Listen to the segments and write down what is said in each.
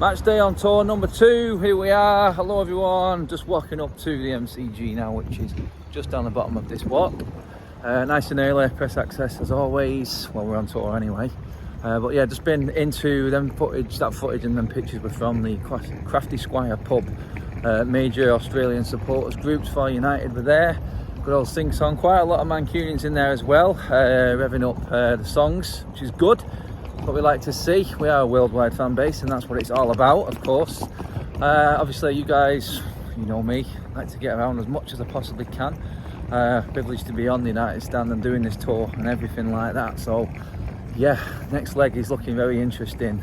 Match day on tour number 2, here we are. Hello everyone, just walking up to the MCG now, which is just down the bottom of this walk. Nice and early, press access as always, well we're on tour anyway. But yeah, just been into that footage and them pictures were from the Crafty Squire pub. Major Australian supporters groups for United were there. Good old sing song, quite a lot of Mancunians in there as well, revving up the songs, which is good. What we like to see. We are a worldwide fan base and that's what it's all about, of course. Obviously you guys, you know me, like to get around as much as I possibly can. Privileged to be on the United stand and doing this tour and everything like that. So yeah, next leg is looking very interesting.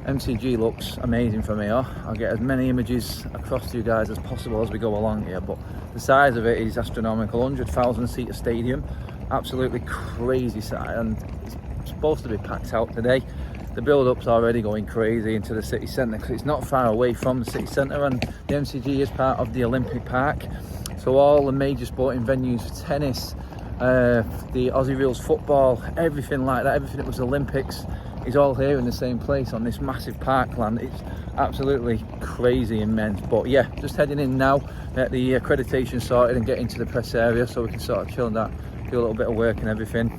MCG looks amazing from here. I'll get as many images across to you guys as possible as we go along here, but the size of it is astronomical. 100,000 seater stadium, absolutely crazy size, and it's supposed to be packed out today. The build-up's already going crazy into the city centre because it's not far away from the city centre, and the MCG is part of the Olympic Park. So all the major sporting venues, tennis, the Aussie Rules football, everything like that, everything that was Olympics is all here in the same place on this massive parkland. It's absolutely crazy immense. But yeah, just heading in now, get the accreditation sorted and get into the press area so we can sort of chill and that, do a little bit of work and everything.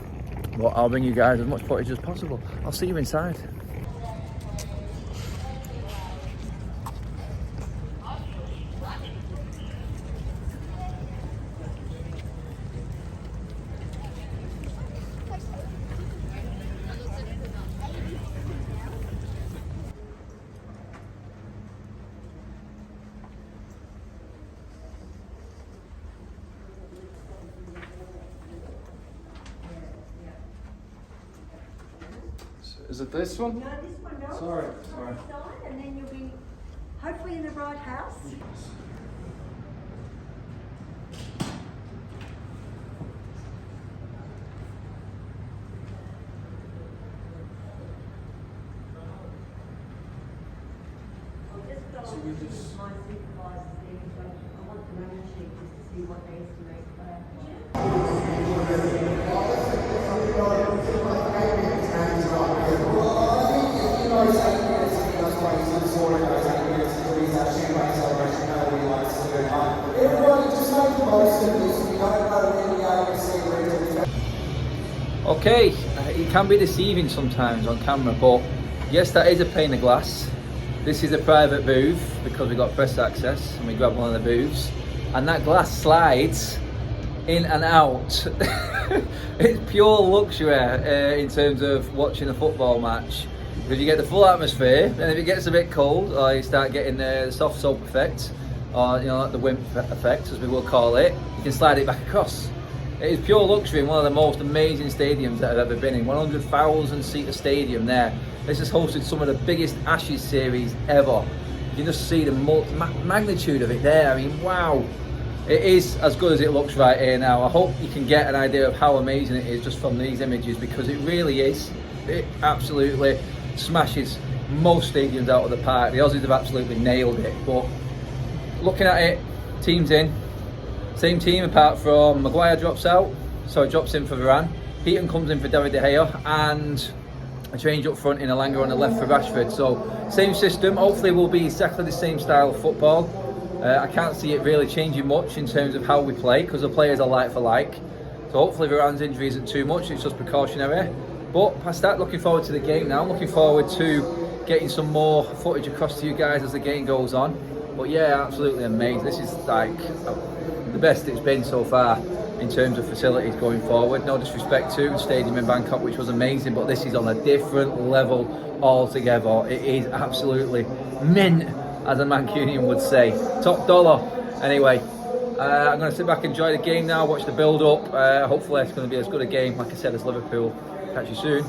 But I'll bring you guys as much footage as possible. I'll see you inside. Is it this one? No, this one goes. Sorry. And then you'll be hopefully in the right house. So we just... My supervisors there, so I want the running sheet just to see what they estimate. Okay, it can be deceiving sometimes on camera, but yes, that is a pane of glass. This is a private booth because we got press access and we grabbed one of the booths, and that glass slides in and out. It's pure luxury in terms of watching a football match, because you get the full atmosphere. Then if it gets a bit cold, or you start getting the soft soap effect, or you know, like the wimp effect as we will call it, you can slide it back across. It is pure luxury in one of the most amazing stadiums that I've ever been in. 100,000 seater stadium there. This has hosted some of the biggest Ashes series ever. You can just see the magnitude of it there. I mean, wow. It is as good as it looks right here now. I hope you can get an idea of how amazing it is just from these images, because it really is. It absolutely smashes most stadiums out of the park. The Aussies have absolutely nailed it. But looking at it, teams in. Same team apart from Maguire drops out, so it drops in for Varane. Heaton comes in for David De Gea, and a change up front in Elanga on the left for Rashford. So same system, hopefully will be exactly the same style of football. I can't see it really changing much in terms of how we play, because the players are like for like. So hopefully Varane's injury isn't too much, it's just precautionary. But past that, looking forward to the game now. I'm looking forward to getting some more footage across to you guys as the game goes on. But yeah, absolutely amazing. This is like the best it's been so far in terms of facilities going forward. No disrespect to the stadium in Bangkok, which was amazing, but this is on a different level altogether. It is absolutely mint, as a Mancunian would say. Top dollar. Anyway, I'm going to sit back and enjoy the game now, watch the build up. Hopefully it's going to be as good a game, like I said, as Liverpool. Catch you soon.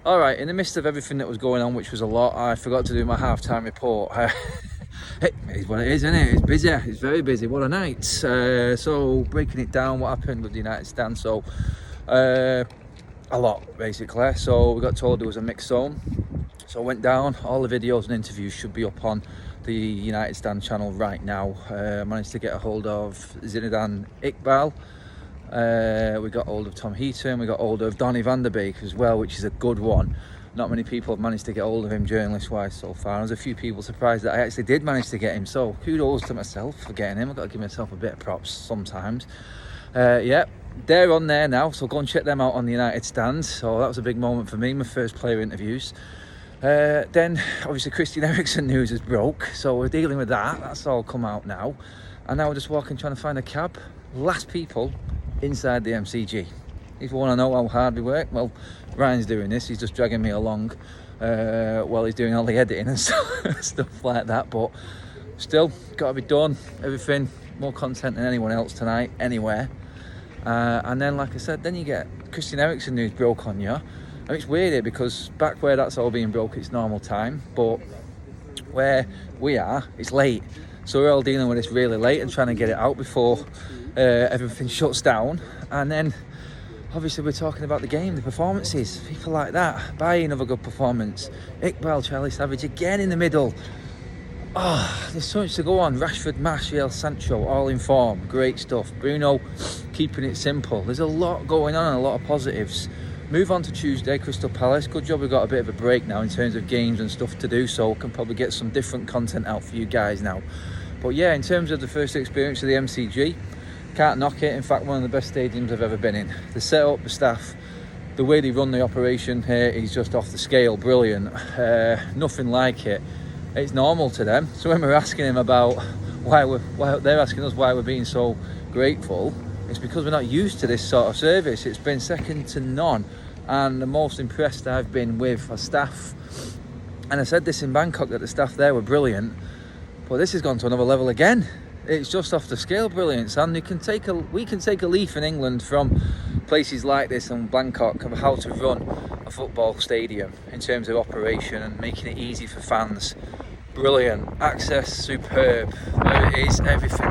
All right, in the midst of everything that was going on, which was a lot, I forgot to do my half-time report. It is what it is, isn't it? It's busy. It's very busy. What a night. So breaking it down, what happened with the United stand. So a lot, basically. So we got told there was a mixed zone. So I went down. All the videos and interviews should be up on the United stand channel right now. Managed to get a hold of Zinedine Iqbal. We got hold of Tom Heaton. We got hold of Donny van der Beek as well, which is a good one. Not many people have managed to get hold of him journalist-wise so far. There's a few people surprised that I actually did manage to get him. So kudos to myself for getting him. I've got to give myself a bit of props sometimes. Yeah, they're on there now. So go and check them out on the United stand. So that was a big moment for me, my first player interviews. Then obviously Christian Eriksen news has broke. So we're dealing with that. That's all come out now. And now we're just walking trying to find a cab. Last people inside the MCG. If you want to know how hard we work, well, Ryan's doing this. He's just dragging me along while he's doing all the editing and stuff like that. But still, got to be done. Everything, more content than anyone else tonight, anywhere. And then, like I said, then you get Christian Eriksen news broke on you. And it's weird here because back where that's all being broke, it's normal time. But where we are, it's late. So we're all dealing with this really late and trying to get it out before everything shuts down. And then obviously we're talking about the game, the performances, people like that. Bailly, another good performance. Iqbal, Charlie Savage again in the middle. Oh, there's so much to go on. Rashford, Martial, Sancho, all in form. Great stuff. Bruno keeping it simple. There's a lot going on and a lot of positives. Move on to Tuesday, Crystal Palace. Good job we've got a bit of a break now in terms of games and stuff to do, so we can probably get some different content out for you guys now. But yeah, in terms of the first experience of the MCG, can't knock it. In fact, one of the best stadiums I've ever been in. The setup, the staff, the way they run the operation here is just off the scale, brilliant. Nothing like it. It's normal to them. So when we're asking them about why they're asking us why we're being so grateful, it's because we're not used to this sort of service. It's been second to none. And the most impressed I've been with our staff. And I said this in Bangkok, that the staff there were brilliant. But this has gone to another level again. It's just off the scale brilliance. And we can take a leaf in England from places like this and Bangkok of how to run a football stadium in terms of operation and making it easy for fans. Brilliant. Access, superb. There it is, everything.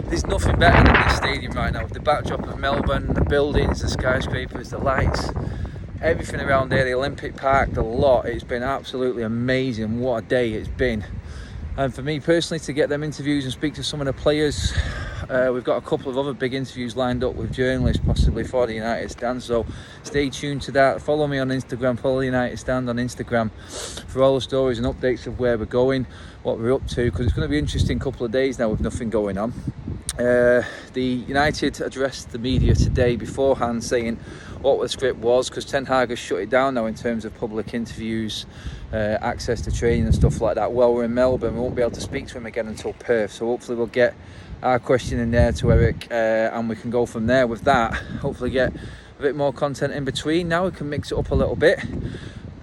There's nothing better than this stadium right now. The backdrop of Melbourne, the buildings, the skyscrapers, the lights, everything around there, the Olympic Park, the lot. It's been absolutely amazing. What a day it's been. And for me personally, to get them interviews and speak to some of the players, we've got a couple of other big interviews lined up with journalists, possibly for the United stand. So stay tuned to that. Follow me on Instagram, follow the United stand on Instagram for all the stories and updates of where we're going, what we're up to, because it's going to be an interesting couple of days now with nothing going on. The United addressed the media today beforehand saying what the script was, because Ten Hag has shut it down now in terms of public interviews, access to training and stuff like that. Well, we're in Melbourne, we won't be able to speak to him again until Perth, so hopefully we'll get our question in there to Eric, and we can go from there with that. Hopefully get a bit more content in between. Now we can mix it up a little bit.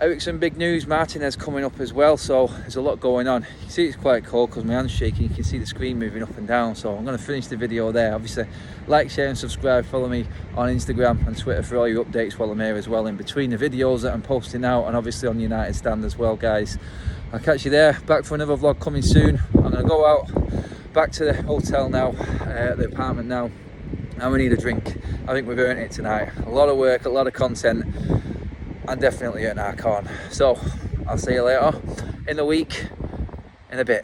Eriksen, big news. Martinez coming up as well, so there's a lot going on. You see it's quite cold because my hand's shaking. You can see the screen moving up and down, so I'm going to finish the video there. Obviously, like, share and subscribe. Follow me on Instagram and Twitter for all your updates while I'm here as well, in between the videos that I'm posting out, and obviously on the United stand as well, guys. I'll catch you there. Back for another vlog coming soon. I'm going to go out back to the hotel now, the apartment now, and we need a drink. I think we've earned it tonight. A lot of work, a lot of content, and definitely earned our corn. So I'll see you later in the week in a bit.